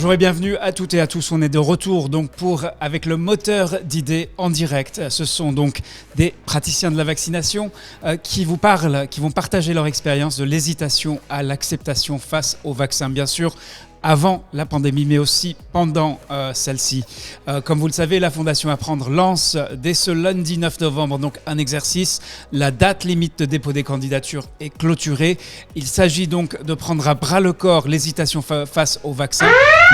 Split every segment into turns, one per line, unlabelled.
Bonjour et bienvenue à toutes et à tous. On est de retour donc avec le moteur d'idées en direct. Ce sont donc des praticiens de la vaccination qui vous parlent, qui vont partager leur expérience de l'hésitation à l'acceptation face au vaccin. Bien sûr, avant la pandémie, mais aussi pendant celle-ci. Comme vous le savez, la Fondation Apprendre lance dès ce lundi 9 novembre donc un exercice. La date limite de dépôt des candidatures est clôturée. Il s'agit donc de prendre à bras le corps l'hésitation face au vaccin,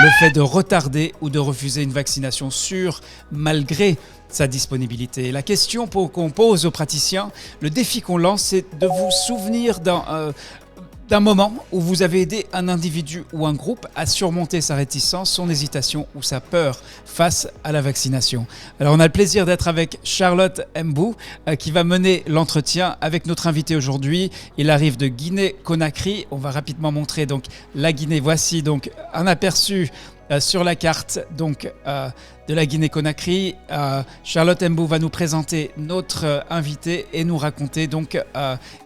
le fait de retarder ou de refuser une vaccination sûre malgré sa disponibilité. La question qu'on pose aux praticiens, le défi qu'on lance, c'est de vous souvenir d'un moment où vous avez aidé un individu ou un groupe à surmonter sa réticence, son hésitation ou sa peur face à la vaccination. Alors on a le plaisir d'être avec Charlotte Mbou qui va mener l'entretien avec notre invité aujourd'hui. Il arrive de Guinée-Conakry. On va rapidement montrer donc la Guinée. Voici donc un aperçu sur la carte donc, de la Guinée-Conakry. Charlotte Mbou va nous présenter notre invité et nous raconter donc,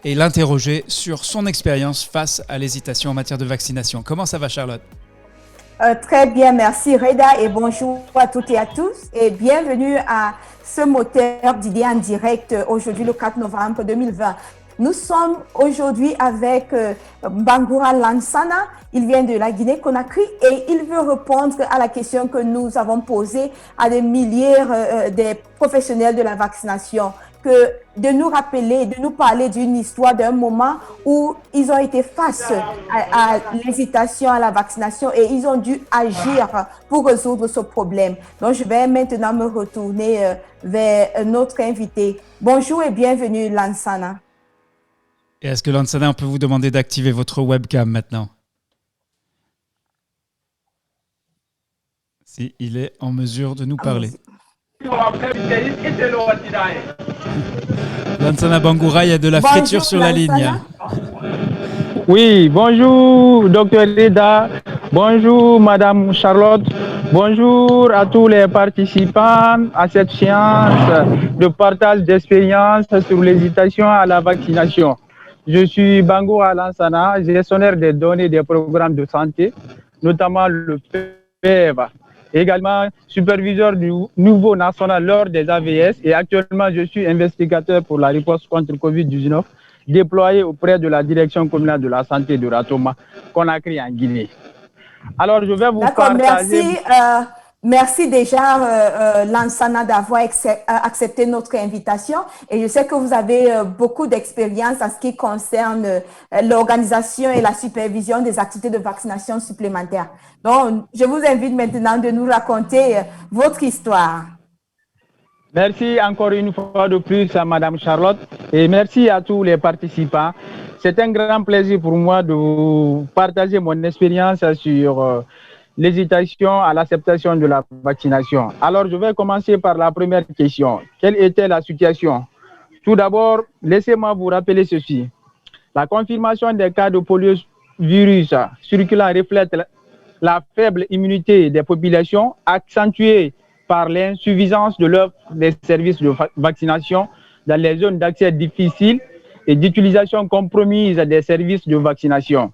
et l'interroger sur son expérience face à l'hésitation en matière de vaccination. Comment ça va, Charlotte?
Très bien, merci Reda et bonjour à toutes et à tous et bienvenue à ce moteur d'idées en direct aujourd'hui le 4 novembre 2020. Nous sommes aujourd'hui avec Bangoura Lansana. Il vient de la Guinée-Conakry et il veut répondre à la question que nous avons posée à des milliers des professionnels de la vaccination, de nous rappeler, de nous parler d'une histoire, d'un moment où ils ont été face à l'hésitation à la vaccination et ils ont dû agir pour résoudre ce problème. Donc, je vais maintenant me retourner vers notre invité. Bonjour et bienvenue, Lansana.
Et est-ce que Lansana, on peut vous demander d'activer votre webcam maintenant? Si il est en mesure de nous parler. Lansana Bangoura, il y a de la friture sur la ligne.
Oui, bonjour Dr Reda, bonjour Madame Charlotte, bonjour à tous les participants à cette séance de partage d'expérience sur l'hésitation à la vaccination. Je suis Bangoura Lansana, gestionnaire des données des programmes de santé, notamment le PEVA. Également superviseur du niveau national lors des AVS et actuellement je suis investigateur pour la riposte contre le Covid-19 déployé auprès de la direction communale de la santé de Ratoma, Conakry en Guinée. Alors je vais vous partager...
Merci déjà, Lansana, d'avoir accepté notre invitation. Et je sais que vous avez beaucoup d'expérience en ce qui concerne l'organisation et la supervision des activités de vaccination supplémentaires. Donc, je vous invite maintenant de nous raconter votre histoire.
Merci encore une fois de plus à Madame Charlotte et merci à tous les participants. C'est un grand plaisir pour moi de vous partager mon expérience sur l'hésitation à l'acceptation de la vaccination. Alors, je vais commencer par la première question. Quelle était la situation? Tout d'abord, laissez-moi vous rappeler ceci. La confirmation des cas de poliovirus circulant reflète la faible immunité des populations accentuée par l'insuffisance de l'offre des services de vaccination dans les zones d'accès difficiles et d'utilisation compromise des services de vaccination.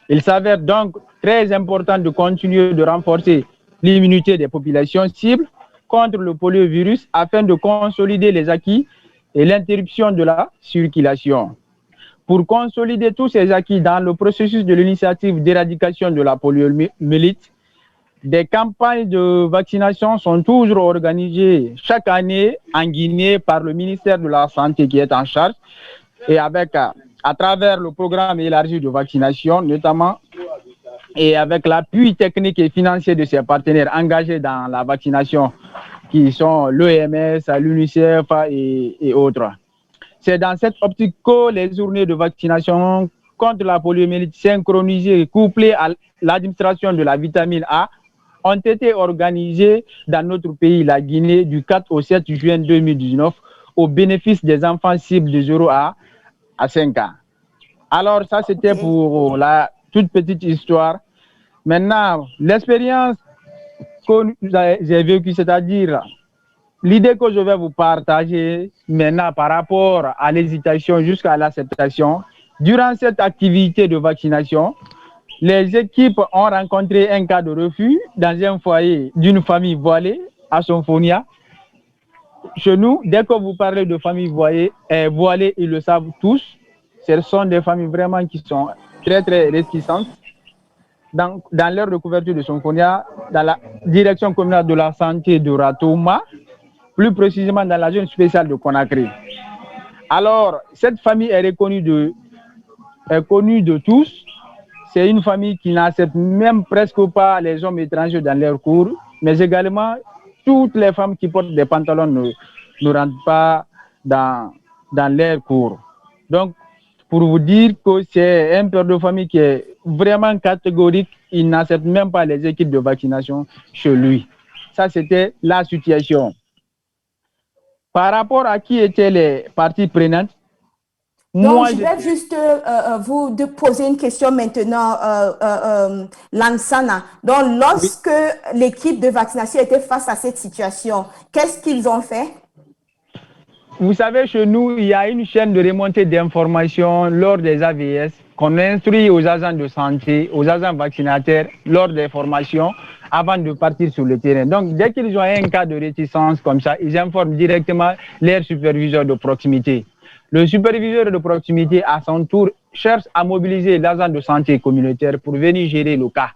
Il s'avère donc très important de continuer de renforcer l'immunité des populations cibles contre le poliovirus afin de consolider les acquis et l'interruption de la circulation. Pour consolider tous ces acquis dans le processus de l'initiative d'éradication de la poliomyélite, des campagnes de vaccination sont toujours organisées chaque année en Guinée par le ministère de la Santé qui est en charge et avec à travers le programme élargi de vaccination notamment et avec l'appui technique et financier de ses partenaires engagés dans la vaccination qui sont l'OMS, l'UNICEF et autres. C'est dans cette optique que les journées de vaccination contre la poliomyélite synchronisées et couplées à l'administration de la vitamine A ont été organisées dans notre pays, la Guinée, du 4 au 7 juin 2019 au bénéfice des enfants cibles de 0 à 5 ans. Alors ça, c'était pour la toute petite histoire. Maintenant, l'expérience que j'ai vécue, c'est-à-dire l'idée que je vais vous partager maintenant par rapport à l'hésitation jusqu'à l'acceptation, durant cette activité de vaccination, Les équipes ont rencontré un cas de refus dans un foyer d'une famille voilée à Sonfonia. Chez nous, dès que vous parlez de famille voilée, ils le savent tous. Ce sont des familles vraiment qui sont très, très réticentes. Dans l'heure de couverture de Sonfonia, dans la direction communale de la santé de Ratouma, plus précisément dans la zone spéciale de Conakry. Alors, cette famille est connue de tous. C'est une famille qui n'accepte même presque pas les hommes étrangers dans leurs cours, mais également toutes les femmes qui portent des pantalons ne rentrent pas dans leurs cours. Donc, pour vous dire que c'est un père de famille qui est vraiment catégorique, il n'accepte même pas les équipes de vaccination chez lui. Ça, c'était la situation. Par rapport à qui étaient les parties prenantes,
donc, je vais juste vous poser une question maintenant, Lansana. Donc, lorsque l'équipe de vaccination était face à cette situation, qu'est-ce qu'ils ont fait?
Vous savez, chez nous, il y a une chaîne de remontée d'informations lors des AVS qu'on instruit aux agents de santé, aux agents vaccinateurs lors des formations avant de partir sur le terrain. Donc, dès qu'ils ont un cas de réticence comme ça, ils informent directement leur superviseur de proximité. Le superviseur de proximité, à son tour, cherche à mobiliser l'agent de santé communautaire pour venir gérer le cas.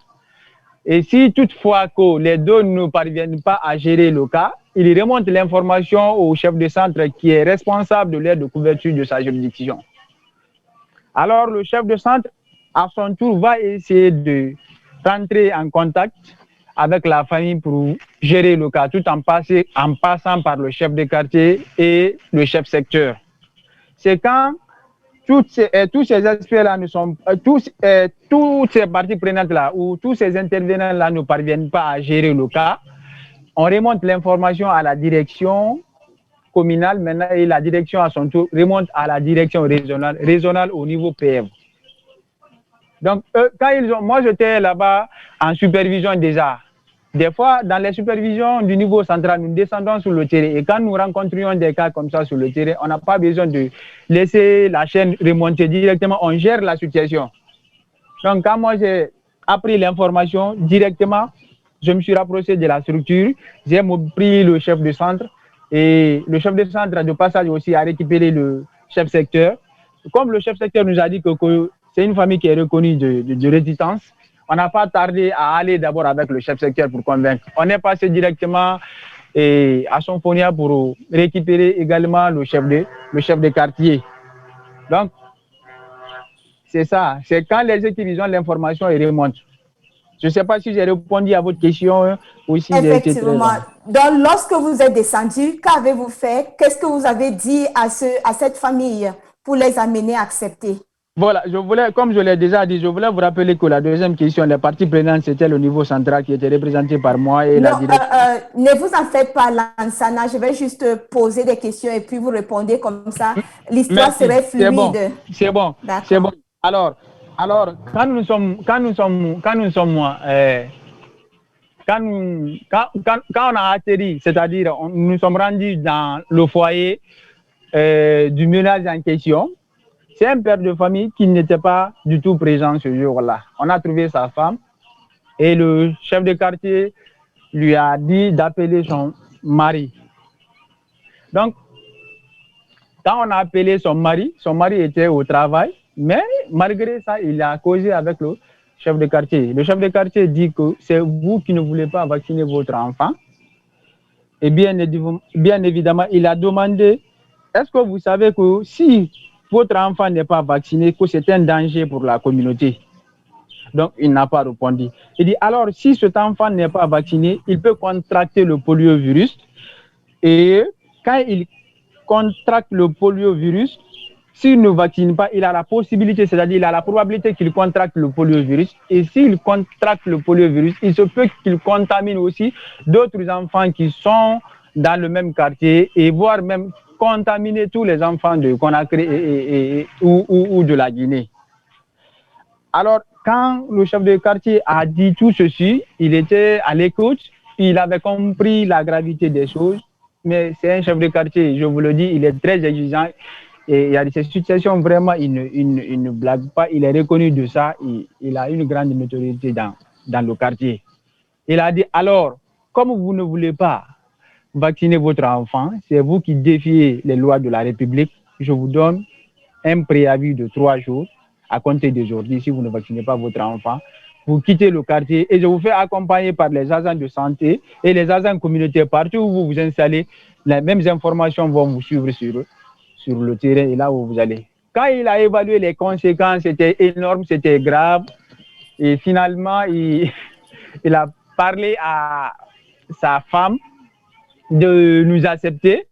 Et si toutefois que les deux ne parviennent pas à gérer le cas, il remonte l'information au chef de centre qui est responsable de l'aire de couverture de sa juridiction. Alors, le chef de centre, à son tour, va essayer de rentrer en contact avec la famille pour gérer le cas, tout en passant par le chef de quartier et le chef secteur. C'est quand tous ces aspects-là ne sont toutes ces parties prenantes-là ou tous ces intervenants-là ne parviennent pas à gérer le cas, on remonte l'information à la direction communale maintenant et la direction à son tour remonte à la direction régionale au niveau PF. Donc, moi j'étais là-bas en supervision déjà. Des fois, dans les supervisions du niveau central, nous descendons sur le terrain et quand nous rencontrions des cas comme ça sur le terrain, on n'a pas besoin de laisser la chaîne remonter directement, on gère la situation. Donc, quand moi j'ai appris l'information directement, je me suis rapproché de la structure, j'ai pris le chef de centre et le chef de centre de passage aussi a récupéré le chef secteur. Comme le chef secteur nous a dit que c'est une famille qui est reconnue de résistance, on n'a pas tardé à aller d'abord avec le chef secteur pour convaincre. On est passé directement à Sonfonia pour récupérer également le chef de quartier. Donc, c'est ça. C'est quand les équipes ont l'information, ils remontent. Je ne sais pas si j'ai répondu à votre question ou si j'ai été très long.
Donc, lorsque vous êtes descendu, qu'avez-vous fait? Qu'est-ce que vous avez dit à cette famille pour les amener à accepter?
Voilà, comme je l'ai déjà dit, je voulais vous rappeler que la deuxième question, les parties prenantes, c'était le niveau central qui était représenté par moi et la direction.
Ne vous en faites pas, Lansana, je vais juste poser des questions et puis vous répondez comme ça. L'histoire serait fluide.
C'est bon. Alors, quand nous sommes quand on a atterri, c'est-à-dire nous sommes rendus dans le foyer du ménage en question, c'est un père de famille qui n'était pas du tout présent ce jour-là. On a trouvé sa femme et le chef de quartier lui a dit d'appeler son mari. Donc, quand on a appelé son mari était au travail, mais malgré ça, il a causé avec le chef de quartier. Le chef de quartier dit que c'est vous qui ne voulez pas vacciner votre enfant. Et bien évidemment, il a demandé, est-ce que vous savez que si votre enfant n'est pas vacciné, que c'est un danger pour la communauté? Donc, il n'a pas répondu. Il dit, alors, si cet enfant n'est pas vacciné, il peut contracter le poliovirus. Et quand il contracte le poliovirus, s'il ne vaccine pas, il a la possibilité, c'est-à-dire il a la probabilité qu'il contracte le poliovirus. Et s'il contracte le poliovirus, il se peut qu'il contamine aussi d'autres enfants qui sont dans le même quartier et voire même contaminer tous les enfants de Conakry ou de la Guinée. Alors, quand le chef de quartier a dit tout ceci, il était à l'écoute, il avait compris la gravité des choses, mais c'est un chef de quartier, je vous le dis, il est très exigeant. Et il y a ces situations, vraiment, il ne blague pas. Il est reconnu de ça. Il a une grande notoriété dans le quartier. Il a dit, alors, comme vous ne voulez pas vacciner votre enfant, c'est vous qui défiez les lois de la République. Je vous donne un préavis de 3 jours à compter d'aujourd'hui. Si vous ne vaccinez pas votre enfant, vous quittez le quartier et je vous fais accompagner par les agents de santé et les agents communautaires. Partout où vous vous installez, les mêmes informations vont vous suivre sur le terrain et là où vous allez. Quand il a évalué les conséquences, c'était énorme, c'était grave. Et finalement, il a parlé à sa femme de nous accepter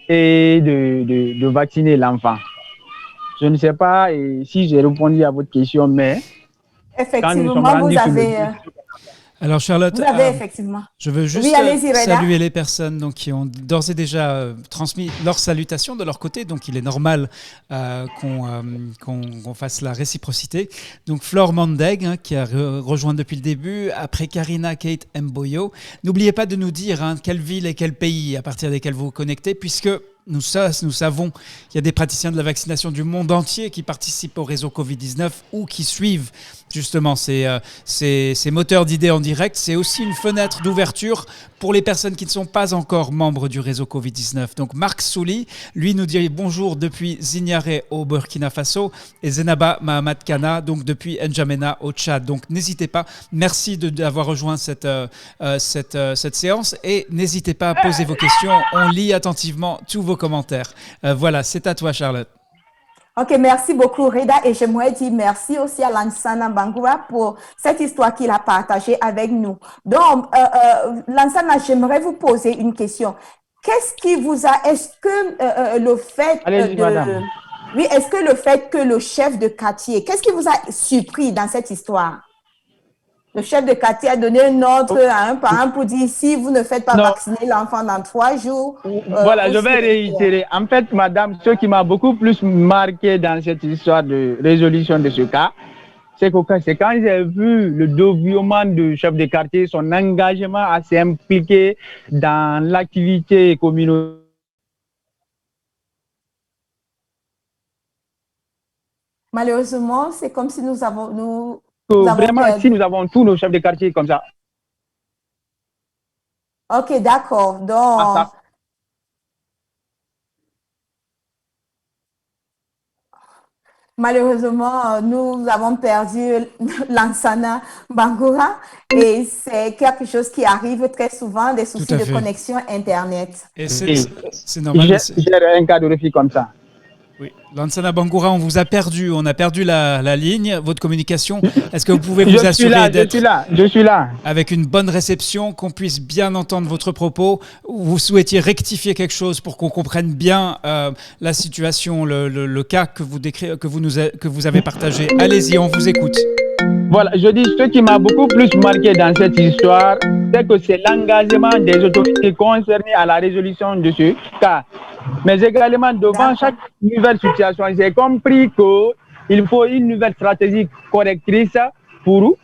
et de vacciner l'enfant. Je ne sais pas si j'ai répondu à votre question, mais quand nous sommes rendus sur le...
Alors Charlotte,
effectivement.
Je veux juste saluer les personnes donc, qui ont d'ores et déjà transmis leurs salutations de leur côté. Donc il est normal qu'on fasse la réciprocité. Donc Flore Mandeg qui a rejoint depuis le début. Après Karina Kate Mboyo. N'oubliez pas de nous dire quelle ville et quel pays à partir desquels vous vous connectez, puisque nous savons qu'il y a des praticiens de la vaccination du monde entier qui participent au réseau Covid-19 ou qui suivent justement ces moteurs d'idées en direct. C'est aussi une fenêtre d'ouverture pour les personnes qui ne sont pas encore membres du réseau Covid-19. Donc Marc Souli, lui, nous dit bonjour depuis Zignaré au Burkina Faso et Zenaba Mahamad Kana, donc depuis N'Djamena au Tchad. Donc n'hésitez pas, merci d'avoir rejoint cette séance et n'hésitez pas à poser vos questions. On lit attentivement tous vos commentaires. Voilà, c'est à toi Charlotte.
Ok, merci beaucoup Reda et j'aimerais dire merci aussi à Lansana Bangoura pour cette histoire qu'il a partagée avec nous. Donc, Lansana, j'aimerais vous poser une question. Qu'est-ce qui vous a, est-ce que le fait oui, est-ce que le fait que le chef de quartier, qu'est-ce qui vous a surpris dans cette histoire? Le chef de quartier a donné un ordre à un parent pour dire si vous ne faites pas vacciner l'enfant dans 3 jours.
Voilà, je vais réitérer. En fait, madame, ce qui m'a beaucoup plus marqué dans cette histoire de résolution de ce cas, c'est quand j'ai vu le dévouement du chef de quartier, son engagement à s'impliquer dans l'activité communautaire.
Malheureusement, c'est comme si nous avons
si nous avons tous nos chefs de quartier comme ça.
Ok, d'accord. Donc, malheureusement, nous avons perdu Lansana Bangoura et c'est quelque chose qui arrive très souvent, des soucis de connexion Internet.
Et c'est normal.
J'ai un cas de refus comme ça.
Oui. Lansana Bangoura, on vous a perdu, on a perdu la ligne, votre communication. Est-ce que vous pouvez vous assurer d'être
je suis là
avec une bonne réception, qu'on puisse bien entendre votre propos? Vous souhaitiez rectifier quelque chose pour qu'on comprenne bien la situation, le cas que vous avez partagé. Allez-y, on vous écoute.
Voilà, je dis ce qui m'a beaucoup plus marqué dans cette histoire, c'est que c'est l'engagement des autorités concernées à la résolution de ce cas. Mais également, devant chaque nouvelle situation, j'ai compris qu'il faut une nouvelle stratégie correctrice pour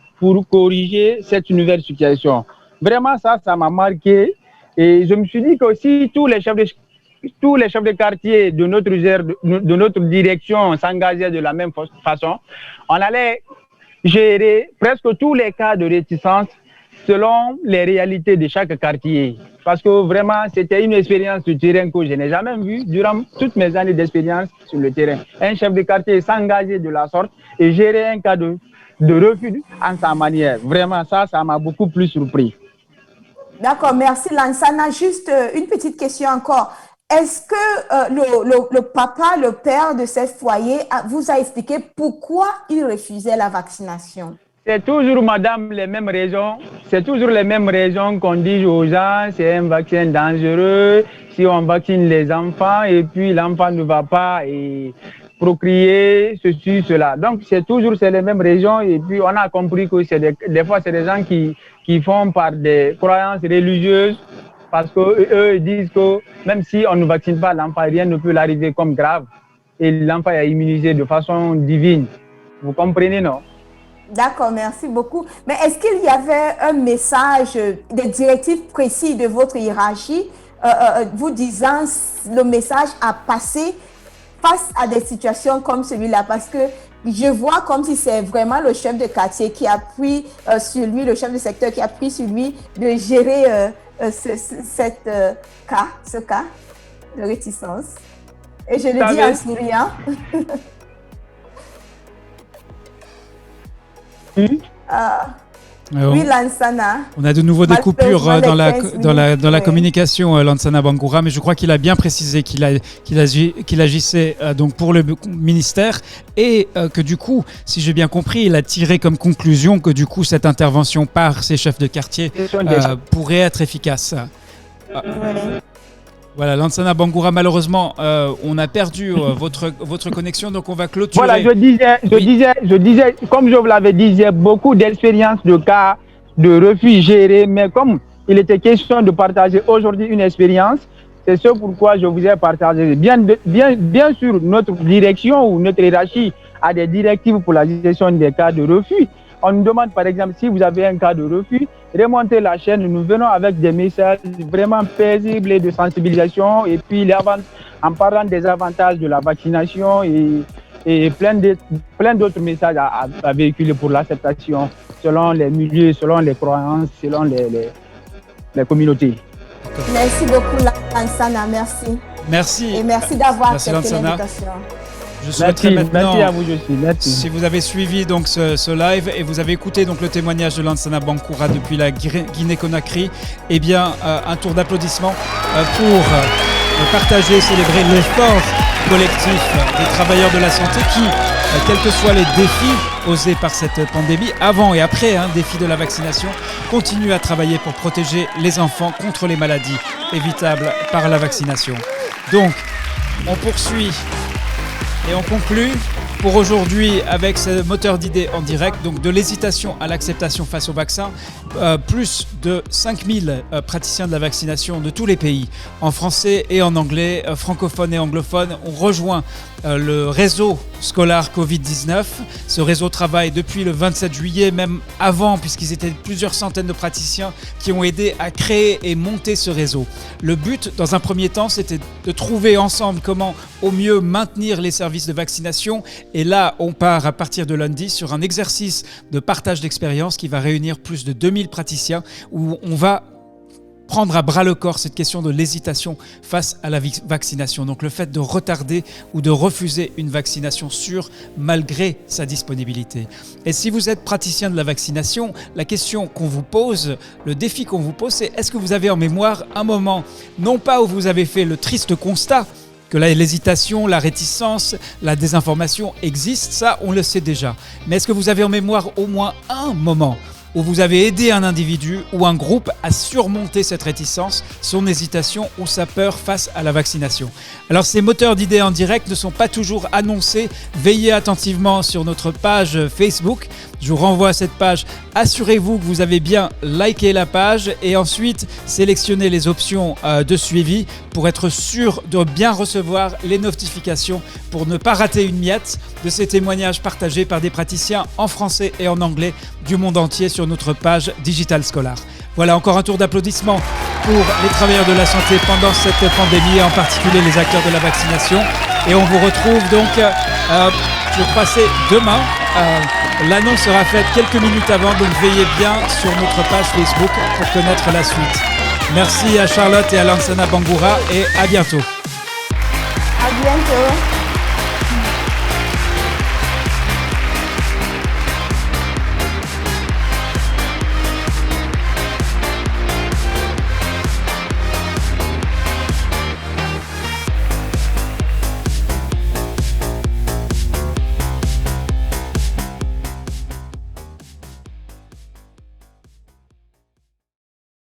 corriger cette nouvelle situation. Vraiment, ça m'a marqué. Et je me suis dit que si tous les chefs de quartier de notre direction s'engageaient de la même façon, on allait gérer presque tous les cas de réticence selon les réalités de chaque quartier. Parce que vraiment, c'était une expérience de terrain que je n'ai jamais vue durant toutes mes années d'expérience sur le terrain. Un chef de quartier s'engager de la sorte et gérer un cas de refus en sa manière. Vraiment, ça m'a beaucoup plus surpris.
D'accord, merci Lansana. Juste une petite question encore. Est-ce que le papa, le père de ce foyer vous a expliqué pourquoi il refusait la vaccination?
C'est toujours, madame, les mêmes raisons. C'est toujours les mêmes raisons qu'on dit aux gens. C'est un vaccin dangereux. Si on vaccine les enfants et puis l'enfant ne va pas procréer, ceci, cela. Donc, c'est les mêmes raisons. Et puis, on a compris que des fois, c'est des gens qui font par des croyances religieuses. Parce qu'eux disent que même si on ne vaccine pas l'enfant, rien ne peut l'arriver comme grave. Et l'enfant est immunisé de façon divine. Vous comprenez, non?
D'accord, merci beaucoup. Mais est-ce qu'il y avait un message, des directives précises de votre hiérarchie vous disant le message à passer face à des situations comme celui-là, parce que je vois comme si c'est vraiment le chef de quartier qui a pris sur lui, le chef de secteur qui a pris sur lui de gérer ce cas de réticence. Et je le dis en souriant. Oui, Lansana.
On a de nouveau des coupures dans la communication, Lansana Bangoura, mais je crois qu'il a bien précisé qu'il agissait donc pour le ministère et que du coup, si j'ai bien compris, il a tiré comme conclusion que du coup, cette intervention par ces chefs de quartier pourrait être efficace. Voilà, Lansana Bangoura, malheureusement, on a perdu votre connexion, donc on va clôturer.
Voilà, je disais, comme je vous l'avais dit, j'ai beaucoup d'expérience de cas de refus gérés, mais comme il était question de partager aujourd'hui une expérience, c'est ce pourquoi je vous ai partagé. Bien sûr, notre direction ou notre hiérarchie a des directives pour la gestion des cas de refus. On nous demande par exemple, si vous avez un cas de refus, remontez la chaîne, nous venons avec des messages vraiment paisibles et de sensibilisation et puis en parlant des avantages de la vaccination et plein d'autres messages à véhiculer pour l'acceptation selon les milieux, selon les croyances, selon les communautés.
Merci beaucoup Lansana, merci.
Merci.
Et merci d'avoir accepté l'invitation.
Je souhaiterais maintenant,
merci à vous, merci.
Si vous avez suivi donc ce live et vous avez écouté donc le témoignage de Lansana Bangoura depuis la Guinée-Conakry, eh bien un tour d'applaudissements pour partager, célébrer l'effort collectif des travailleurs de la santé qui, quels que soient les défis posés par cette pandémie, avant et après, défi de la vaccination, continuent à travailler pour protéger les enfants contre les maladies évitables par la vaccination. Donc, on poursuit. Et on conclut pour aujourd'hui avec ce moteur d'idées en direct, donc de l'hésitation à l'acceptation face au vaccin. Plus de 5000 praticiens de la vaccination de tous les pays, en français et en anglais, francophones et anglophones, ont rejoint le réseau scolaire Covid-19. Ce réseau travaille depuis le 27 juillet, même avant, puisqu'ils étaient plusieurs centaines de praticiens qui ont aidé à créer et monter ce réseau. Le but, dans un premier temps, c'était de trouver ensemble comment au mieux maintenir les services de vaccination. Et là, on part à partir de lundi sur un exercice de partage d'expérience qui va réunir plus de 2000 praticiens où on va prendre à bras le corps cette question de l'hésitation face à la vaccination. Donc le fait de retarder ou de refuser une vaccination sûre malgré sa disponibilité. Et si vous êtes praticien de la vaccination, la question qu'on vous pose, le défi qu'on vous pose, c'est est-ce que vous avez en mémoire un moment, non pas où vous avez fait le triste constat que l'hésitation, la réticence, la désinformation existent, ça on le sait déjà. Mais est-ce que vous avez en mémoire au moins un moment où vous avez aidé un individu ou un groupe à surmonter cette réticence, son hésitation ou sa peur face à la vaccination? Alors ces moteurs d'idées en direct ne sont pas toujours annoncés. Veillez attentivement sur notre page Facebook. Je vous renvoie à cette page. Assurez-vous que vous avez bien liké la page et ensuite sélectionnez les options de suivi pour être sûr de bien recevoir les notifications pour ne pas rater une miette de ces témoignages partagés par des praticiens en français et en anglais du monde entier sur notre page Digital Scholar. Voilà encore un tour d'applaudissements pour les travailleurs de la santé pendant cette pandémie et en particulier les acteurs de la vaccination. Et on vous retrouve donc, je crois c'est demain. L'annonce sera faite quelques minutes avant, donc veillez bien sur notre page Facebook pour connaître la suite. Merci à Charlotte et à Lansana Bangoura et à bientôt.
À bientôt.